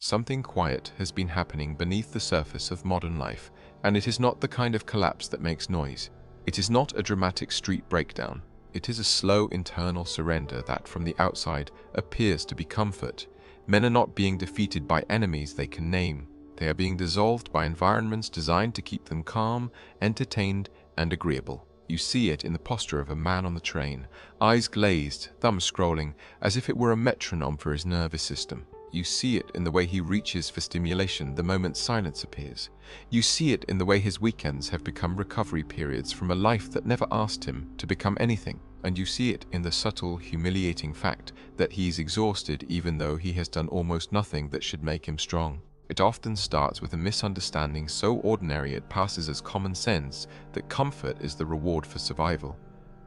Something quiet has been happening beneath the surface of modern life, and it is not the kind of collapse that makes noise. It is not a dramatic street breakdown. It is a slow internal surrender that, from the outside, appears to be comfort. Men are not being defeated by enemies they can name. They are being dissolved by environments designed to keep them calm, entertained, and agreeable. You see it in the posture of a man on the train, eyes glazed, thumb scrolling, as if it were a metronome for his nervous system. You see it in the way he reaches for stimulation the moment silence appears. You see it in the way his weekends have become recovery periods from a life that never asked him to become anything. And you see it in the subtle, humiliating fact that he is exhausted even though he has done almost nothing that should make him strong. It often starts with a misunderstanding so ordinary it passes as common sense that comfort is the reward for survival.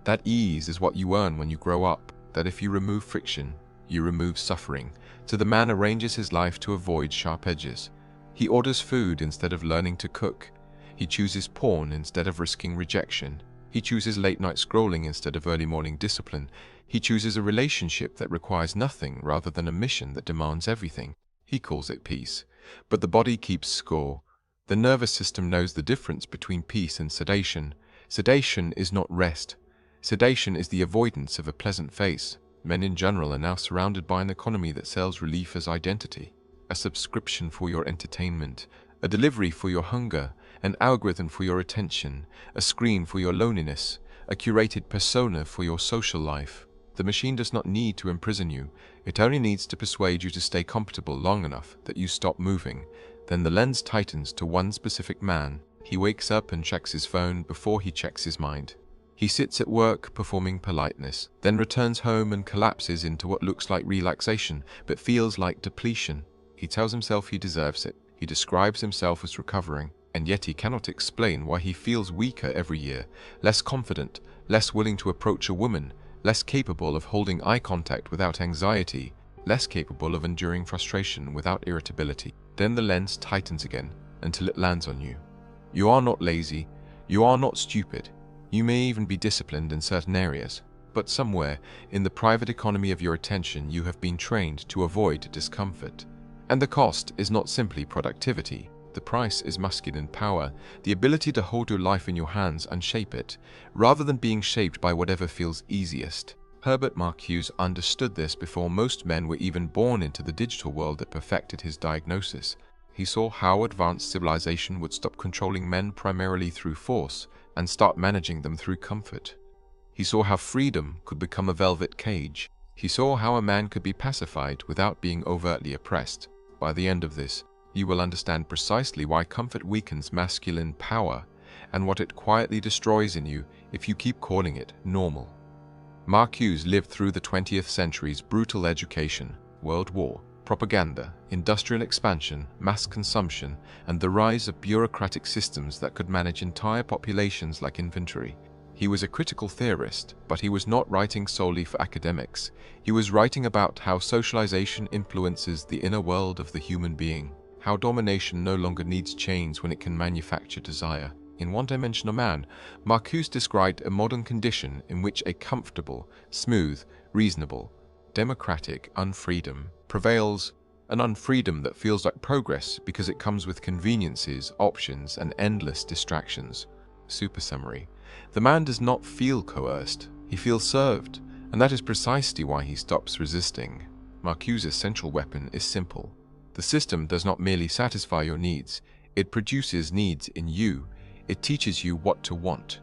That ease is what you earn when you grow up, that if you remove friction, you remove suffering. So the man arranges his life to avoid sharp edges. He orders food instead of learning to cook. He chooses porn instead of risking rejection. He chooses late-night scrolling instead of early morning discipline. He chooses a relationship that requires nothing rather than a mission that demands everything. He calls it peace. But the body keeps score. The nervous system knows the difference between peace and sedation. Sedation is not rest. Sedation is the avoidance of a pleasant face. Men in general are now surrounded by an economy that sells relief as identity. A subscription for your entertainment, a delivery for your hunger, an algorithm for your attention, a screen for your loneliness, a curated persona for your social life. The machine does not need to imprison you. It only needs to persuade you to stay comfortable long enough that you stop moving. Then the lens tightens to one specific man. He wakes up and checks his phone before he checks his mind. He sits at work performing politeness, then returns home and collapses into what looks like relaxation but feels like depletion. He tells himself he deserves it. He describes himself as recovering, and yet he cannot explain why he feels weaker every year, less confident, less willing to approach a woman, less capable of holding eye contact without anxiety, less capable of enduring frustration without irritability. Then the lens tightens again until it lands on you. You are not lazy. You are not stupid. You may even be disciplined in certain areas, but somewhere in the private economy of your attention you have been trained to avoid discomfort. And the cost is not simply productivity. The price is masculine power, the ability to hold your life in your hands and shape it, rather than being shaped by whatever feels easiest. Herbert Marcuse understood this before most men were even born into the digital world that perfected his diagnosis. He saw how advanced civilization would stop controlling men primarily through force and start managing them through comfort. He saw how freedom could become a velvet cage. He saw how a man could be pacified without being overtly oppressed. By the end of this, you will understand precisely why comfort weakens masculine power and what it quietly destroys in you if you keep calling it normal. Marcuse lived through the 20th century's brutal education, World War, propaganda, industrial expansion, mass consumption, and the rise of bureaucratic systems that could manage entire populations like infantry. He was a critical theorist, but he was not writing solely for academics. He was writing about how socialization influences the inner world of the human being, how domination no longer needs chains when it can manufacture desire. In One-Dimensional Man, Marcuse described a modern condition in which a comfortable, smooth, reasonable, democratic unfreedom prevails, an unfreedom that feels like progress because it comes with conveniences, options, and endless distractions. Super summary. The man does not feel coerced, he feels served, and that is precisely why he stops resisting. Marcuse's central weapon is simple. The system does not merely satisfy your needs, it produces needs in you. It teaches you what to want.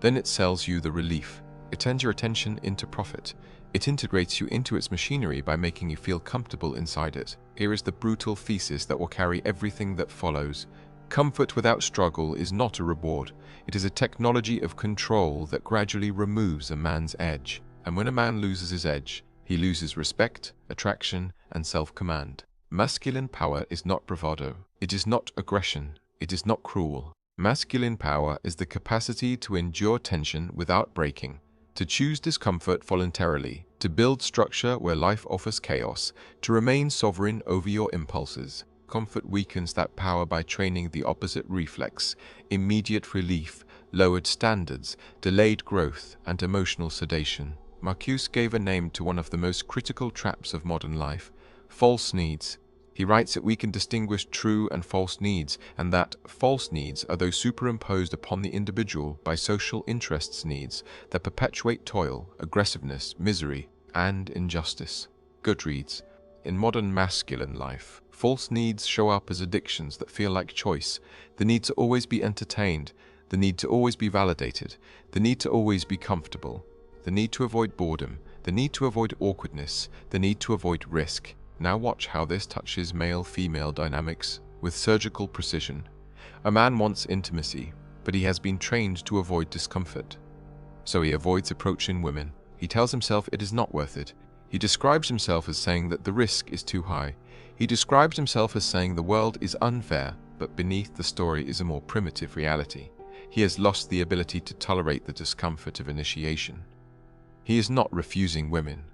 Then it sells you the relief. It turns your attention into profit. It integrates you into its machinery by making you feel comfortable inside it. Here is the brutal thesis that will carry everything that follows. Comfort without struggle is not a reward. It is a technology of control that gradually removes a man's edge. And when a man loses his edge, he loses respect, attraction, and self-command. Masculine power is not bravado. It is not aggression. It is not cruel. Masculine power is the capacity to endure tension without breaking, to choose discomfort voluntarily, to build structure where life offers chaos, to remain sovereign over your impulses. Comfort weakens that power by training the opposite reflex: immediate relief, lowered standards, delayed growth, and emotional sedation. Marcuse gave a name to one of the most critical traps of modern life: false needs. He writes that we can distinguish true and false needs, and that false needs are those superimposed upon the individual by social interests needs that perpetuate toil, aggressiveness, misery, and injustice. Goodreads. In modern masculine life, false needs show up as addictions that feel like choice, the need to always be entertained, the need to always be validated, the need to always be comfortable, the need to avoid boredom, the need to avoid awkwardness, the need to avoid risk. Now watch how this touches male-female dynamics with surgical precision. A man wants intimacy, but he has been trained to avoid discomfort. So he avoids approaching women. He tells himself it is not worth it. He describes himself as saying that the risk is too high. He describes himself as saying the world is unfair, but beneath the story is a more primitive reality. He has lost the ability to tolerate the discomfort of initiation. He is not refusing women.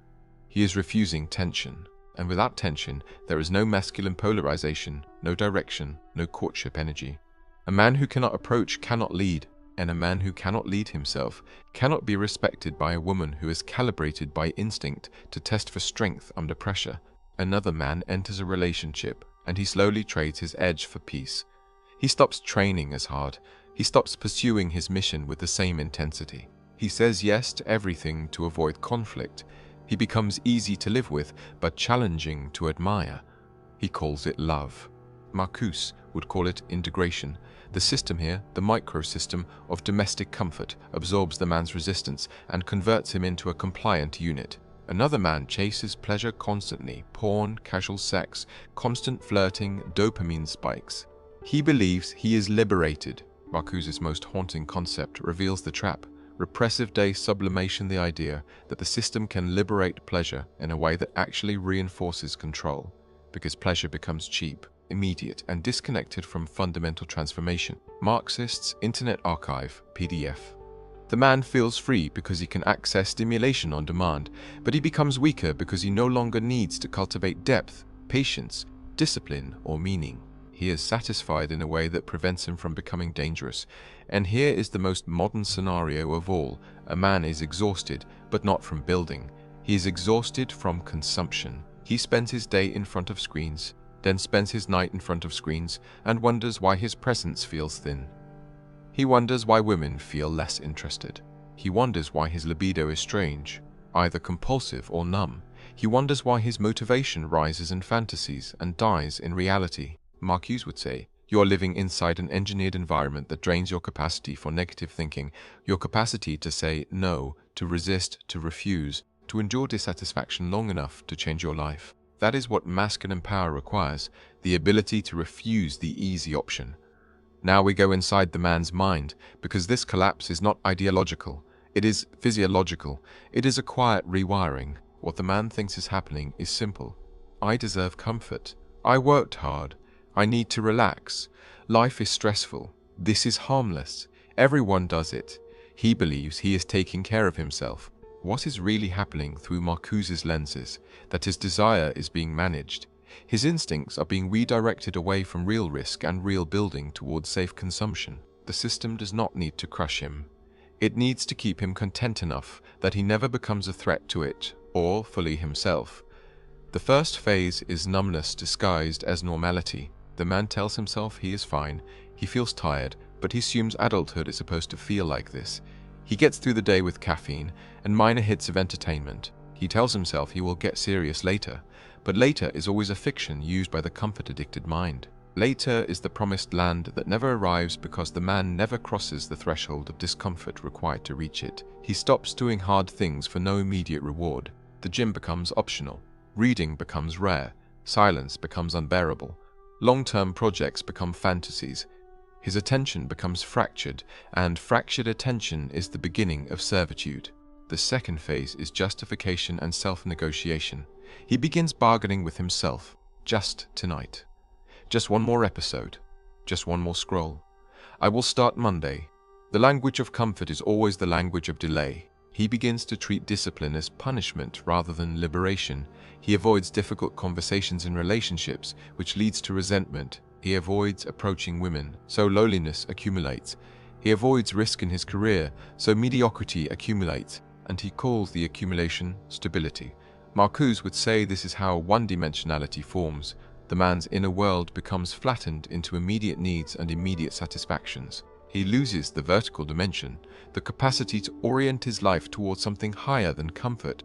He is refusing tension. And without tension, there is no masculine polarization, no direction, no courtship energy. A man who cannot approach cannot lead, and a man who cannot lead himself cannot be respected by a woman who is calibrated by instinct to test for strength under pressure. Another man enters a relationship, and he slowly trades his edge for peace. He stops training as hard. He stops pursuing his mission with the same intensity. He says yes to everything to avoid conflict. He becomes easy to live with, but challenging to admire. He calls it love. Marcuse would call it integration. The system here, the microsystem of domestic comfort, absorbs the man's resistance and converts him into a compliant unit. Another man chases pleasure constantly, porn, casual sex, constant flirting, dopamine spikes. He believes he is liberated. Marcuse's most haunting concept reveals the trap. Repressive sublimation, the idea that the system can liberate pleasure in a way that actually reinforces control, because pleasure becomes cheap, immediate, and disconnected from fundamental transformation. Marxist's Internet Archive, PDF. The man feels free because he can access stimulation on demand, but he becomes weaker because he no longer needs to cultivate depth, patience, discipline, or meaning. He is satisfied in a way that prevents him from becoming dangerous. And here is the most modern scenario of all. A man is exhausted, but not from building. He is exhausted from consumption. He spends his day in front of screens, then spends his night in front of screens, and wonders why his presence feels thin. He wonders why women feel less interested. He wonders why his libido is strange, either compulsive or numb. He wonders why his motivation rises in fantasies and dies in reality. Marcuse would say, you are living inside an engineered environment that drains your capacity for negative thinking, your capacity to say no, to resist, to refuse, to endure dissatisfaction long enough to change your life. That is what masculine power requires, the ability to refuse the easy option. Now we go inside the man's mind, because this collapse is not ideological, it is physiological, it is a quiet rewiring. What the man thinks is happening is simple. I deserve comfort. I worked hard. I need to relax. Life is stressful. This is harmless. Everyone does it. He believes he is taking care of himself. What is really happening through Marcuse's lenses? That his desire is being managed. His instincts are being redirected away from real risk and real building towards safe consumption. The system does not need to crush him. It needs to keep him content enough that he never becomes a threat to it, or fully himself. The first phase is numbness disguised as normality. The man tells himself he is fine, he feels tired, but he assumes adulthood is supposed to feel like this. He gets through the day with caffeine and minor hits of entertainment. He tells himself he will get serious later, but later is always a fiction used by the comfort-addicted mind. Later is the promised land that never arrives because the man never crosses the threshold of discomfort required to reach it. He stops doing hard things for no immediate reward. The gym becomes optional. Reading becomes rare. Silence becomes unbearable. Long-term projects become fantasies. His attention becomes fractured, and fractured attention is the beginning of servitude. The second phase is justification and self-negotiation. He begins bargaining with himself. Just tonight. Just one more episode. Just one more scroll. I will start Monday. The language of comfort is always the language of delay. He begins to treat discipline as punishment rather than liberation. He avoids difficult conversations in relationships, which leads to resentment. He avoids approaching women, so loneliness accumulates. He avoids risk in his career, so mediocrity accumulates, and he calls the accumulation stability. Marcuse would say this is how one-dimensionality forms. The man's inner world becomes flattened into immediate needs and immediate satisfactions. He loses the vertical dimension, the capacity to orient his life towards something higher than comfort.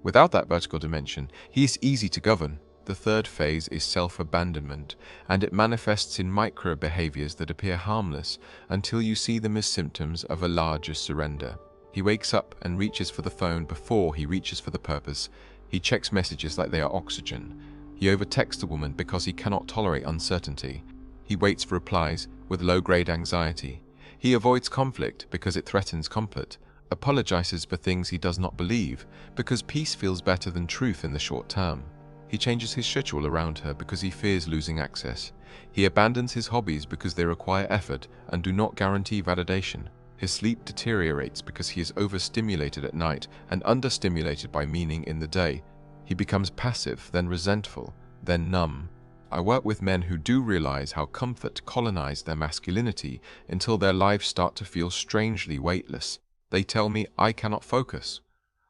Without that vertical dimension, he is easy to govern. The third phase is self-abandonment, and it manifests in micro-behaviors that appear harmless until you see them as symptoms of a larger surrender. He wakes up and reaches for the phone before he reaches for the purpose. He checks messages like they are oxygen. He overtexts a woman because he cannot tolerate uncertainty. He waits for replies with low-grade anxiety. He avoids conflict because it threatens comfort, apologizes for things he does not believe because peace feels better than truth in the short term. He changes his schedule around her because he fears losing access. He abandons his hobbies because they require effort and do not guarantee validation. His sleep deteriorates because he is overstimulated at night and understimulated by meaning in the day. He becomes passive, then resentful, then numb. I work with men who do realize how comfort colonized their masculinity until their lives start to feel strangely weightless. They tell me, I cannot focus.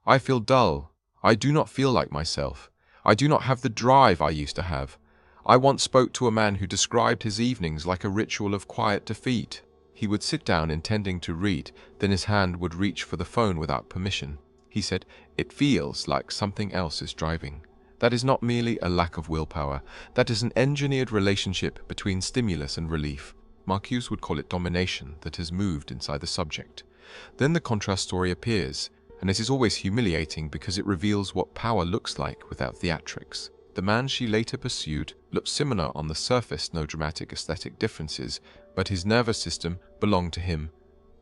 I feel dull. I do not feel like myself. I do not have the drive I used to have. I once spoke to a man who described his evenings like a ritual of quiet defeat. He would sit down intending to read, then his hand would reach for the phone without permission. He said, "It feels like something else is driving." That is not merely a lack of willpower. That is an engineered relationship between stimulus and relief. Marcuse would call it domination that has moved inside the subject. Then the contrast story appears, and it is always humiliating because it reveals what power looks like without theatrics. The man she later pursued looked similar on the surface, no dramatic aesthetic differences, but his nervous system belonged to him.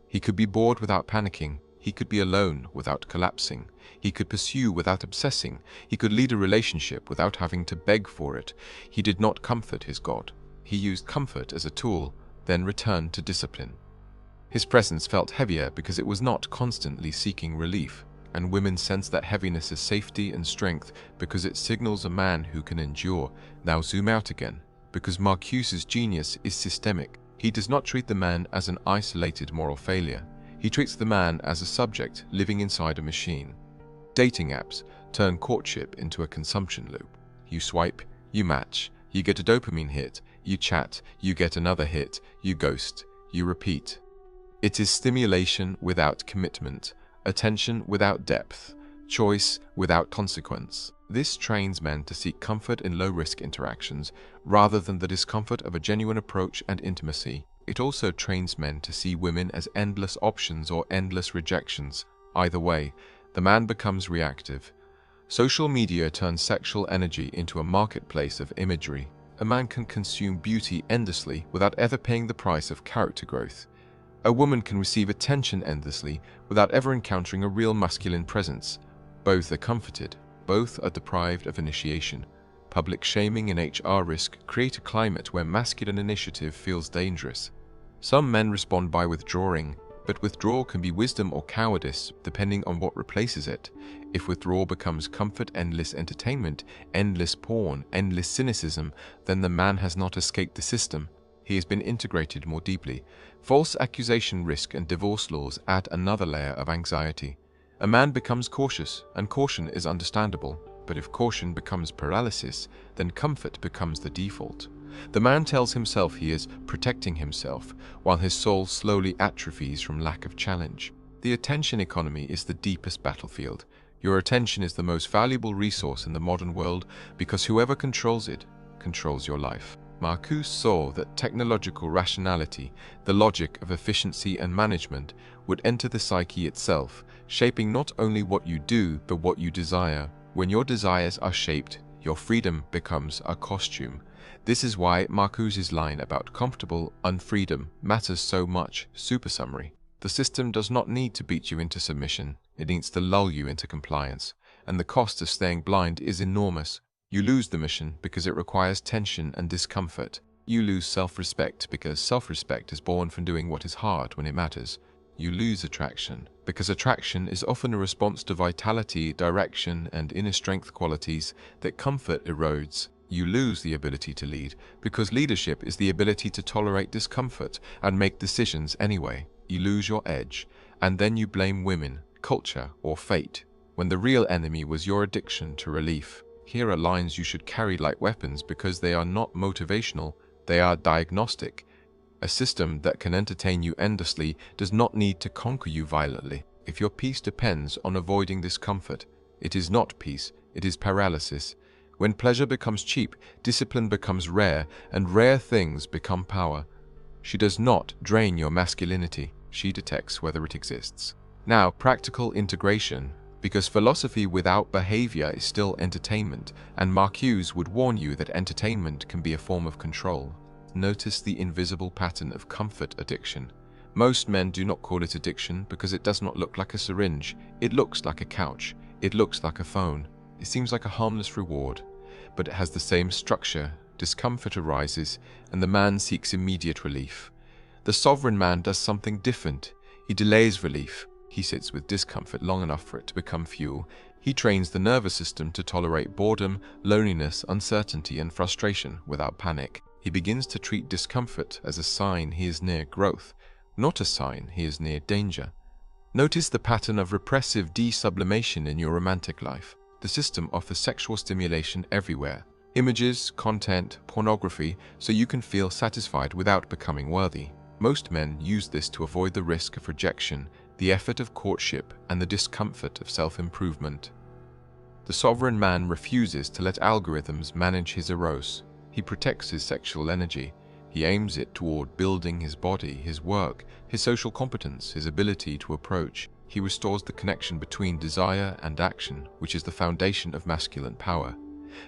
He could be bored without panicking. He could be alone without collapsing. He could pursue without obsessing. He could lead a relationship without having to beg for it. He did not comfort his God. He used comfort as a tool, then returned to discipline. His presence felt heavier because it was not constantly seeking relief, and women sense that heaviness as safety and strength because it signals a man who can endure. Now zoom out again, because Marcuse's genius is systemic. He does not treat the man as an isolated moral failure. He treats the man as a subject living inside a machine. Dating apps turn courtship into a consumption loop. You swipe, you match, you get a dopamine hit, you chat, you get another hit, you ghost, you repeat. It is stimulation without commitment, attention without depth, choice without consequence. This trains men to seek comfort in low-risk interactions rather than the discomfort of a genuine approach and intimacy. It also trains men to see women as endless options or endless rejections. Either way, the man becomes reactive. Social media turns sexual energy into a marketplace of imagery. A man can consume beauty endlessly without ever paying the price of character growth. A woman can receive attention endlessly without ever encountering a real masculine presence. Both are comforted. Both are deprived of initiation. Public shaming and HR risk create a climate where masculine initiative feels dangerous. Some men respond by withdrawing, but withdrawal can be wisdom or cowardice depending on what replaces it. If withdrawal becomes comfort, endless entertainment, endless porn, endless cynicism, then the man has not escaped the system. He has been integrated more deeply. False accusation risk and divorce laws add another layer of anxiety. A man becomes cautious, and caution is understandable. But if caution becomes paralysis, then comfort becomes the default. The man tells himself he is protecting himself, while his soul slowly atrophies from lack of challenge. The attention economy is the deepest battlefield. Your attention is the most valuable resource in the modern world because whoever controls it, controls your life. Marcuse saw that technological rationality, the logic of efficiency and management, would enter the psyche itself, shaping not only what you do, but what you desire. When your desires are shaped, your freedom becomes a costume. This is why Marcuse's line about comfortable unfreedom matters so much. Super summary. The system does not need to beat you into submission. It needs to lull you into compliance. And the cost of staying blind is enormous. You lose the mission because it requires tension and discomfort. You lose self-respect because self-respect is born from doing what is hard when it matters. You lose attraction because attraction is often a response to vitality, direction, and inner strength qualities that comfort erodes. You lose the ability to lead because leadership is the ability to tolerate discomfort and make decisions anyway. You lose your edge, and then you blame women, culture, or fate, when the real enemy was your addiction to relief. Here are lines you should carry like weapons because they are not motivational, they are diagnostic. A system that can entertain you endlessly does not need to conquer you violently. If your peace depends on avoiding discomfort, it is not peace, it is paralysis. When pleasure becomes cheap, discipline becomes rare, and rare things become power. She does not drain your masculinity, she detects whether it exists. Now, practical integration, because philosophy without behavior is still entertainment, and Marcuse would warn you that entertainment can be a form of control. Notice the invisible pattern of comfort addiction. Most men do not call it addiction because it does not look like a syringe. It looks like a couch. It looks like a phone. It seems like a harmless reward, but it has the same structure. Discomfort arises, and the man seeks immediate relief. The sovereign man does something different. He delays relief. He sits with discomfort long enough for it to become fuel. He trains the nervous system to tolerate boredom, loneliness, uncertainty, and frustration without panic. He begins to treat discomfort as a sign he is near growth, not a sign he is near danger. Notice the pattern of repressive desublimation in your romantic life. The system offers sexual stimulation everywhere. Images, content, pornography, so you can feel satisfied without becoming worthy. Most men use this to avoid the risk of rejection, the effort of courtship, and the discomfort of self-improvement. The sovereign man refuses to let algorithms manage his erodes. He protects his sexual energy. He aims it toward building his body, his work, his social competence, his ability to approach. He restores the connection between desire and action, which is the foundation of masculine power.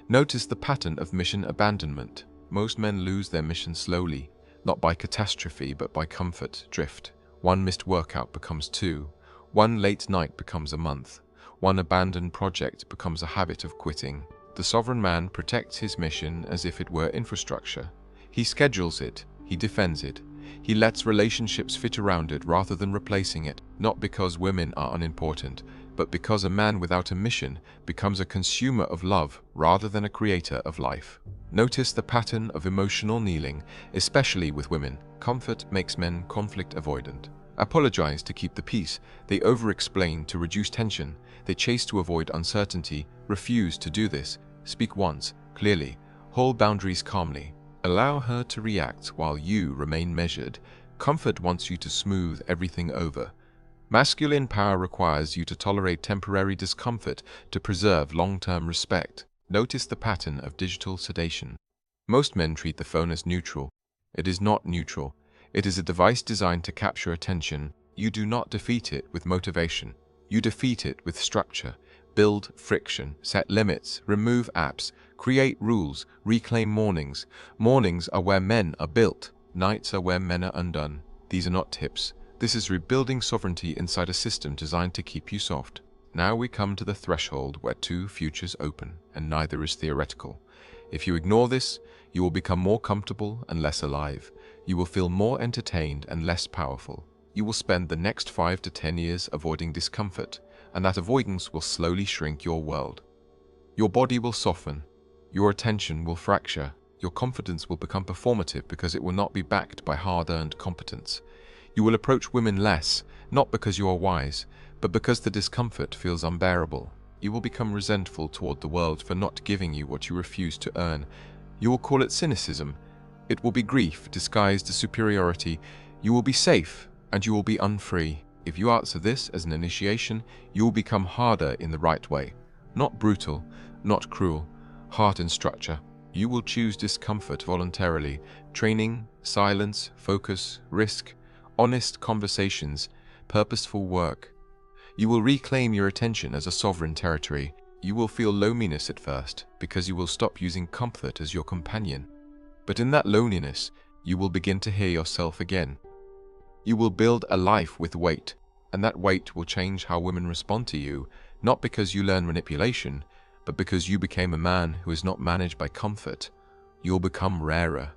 Notice the pattern of mission abandonment. Most men lose their mission slowly, not by catastrophe but by comfort drift. One missed workout becomes two. One late night becomes a month. One abandoned project becomes a habit of quitting. The sovereign man protects his mission as if it were infrastructure. He schedules it, he defends it, he lets relationships fit around it rather than replacing it, not because women are unimportant, but because a man without a mission becomes a consumer of love rather than a creator of life. Notice the pattern of emotional kneeling, especially with women. Comfort makes men conflict avoidant. Apologize to keep the peace, they over-explain to reduce tension, they chase to avoid uncertainty, refuse to do this. Speak once, clearly, hold boundaries calmly. Allow her to react while you remain measured. Comfort wants you to smooth everything over. Masculine power requires you to tolerate temporary discomfort to preserve long-term respect. Notice the pattern of digital sedation. Most men treat the phone as neutral. It is not neutral. It is a device designed to capture attention. You do not defeat it with motivation. You defeat it with structure. Build friction, set limits, remove apps, create rules, reclaim mornings. Mornings are where men are built. Nights are where men are undone. These are not tips. This is rebuilding sovereignty inside a system designed to keep you soft. Now we come to the threshold where two futures open, and neither is theoretical. If you ignore this, you will become more comfortable and less alive. You will feel more entertained and less powerful. You will spend the next 5 to 10 years avoiding discomfort, and that avoidance will slowly shrink your world. Your body will soften, your attention will fracture, your confidence will become performative because it will not be backed by hard-earned competence. You will approach women less, not because you are wise, but because the discomfort feels unbearable. You will become resentful toward the world for not giving you what you refuse to earn. You will call it cynicism. It will be grief disguised as superiority. You will be safe, and you will be unfree. If you answer this as an initiation, you will become harder in the right way. Not brutal, not cruel, hard in structure. You will choose discomfort voluntarily. Training, silence, focus, risk, honest conversations, purposeful work. You will reclaim your attention as a sovereign territory. You will feel loneliness at first because you will stop using comfort as your companion. But in that loneliness, you will begin to hear yourself again. You will build a life with weight, and that weight will change how women respond to you, not because you learn manipulation, but because you became a man who is not managed by comfort. You'll become rarer,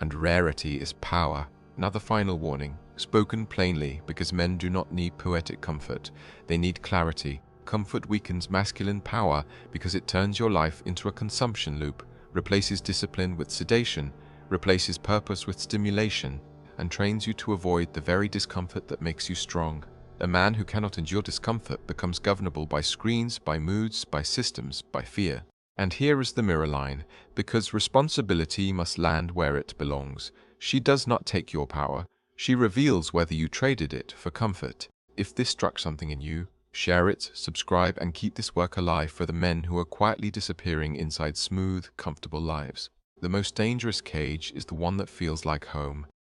and rarity is power. Now the final warning, spoken plainly, because men do not need poetic comfort, they need clarity. Comfort weakens masculine power because it turns your life into a consumption loop, replaces discipline with sedation, replaces purpose with stimulation, and trains you to avoid the very discomfort that makes you strong. A man who cannot endure discomfort becomes governable by screens, by moods, by systems, by fear. And here is the mirror line, because responsibility must land where it belongs. She does not take your power. She reveals whether you traded it for comfort. If this struck something in you, share it, subscribe, and keep this work alive for the men who are quietly disappearing inside smooth, comfortable lives. The most dangerous cage is the one that feels like home.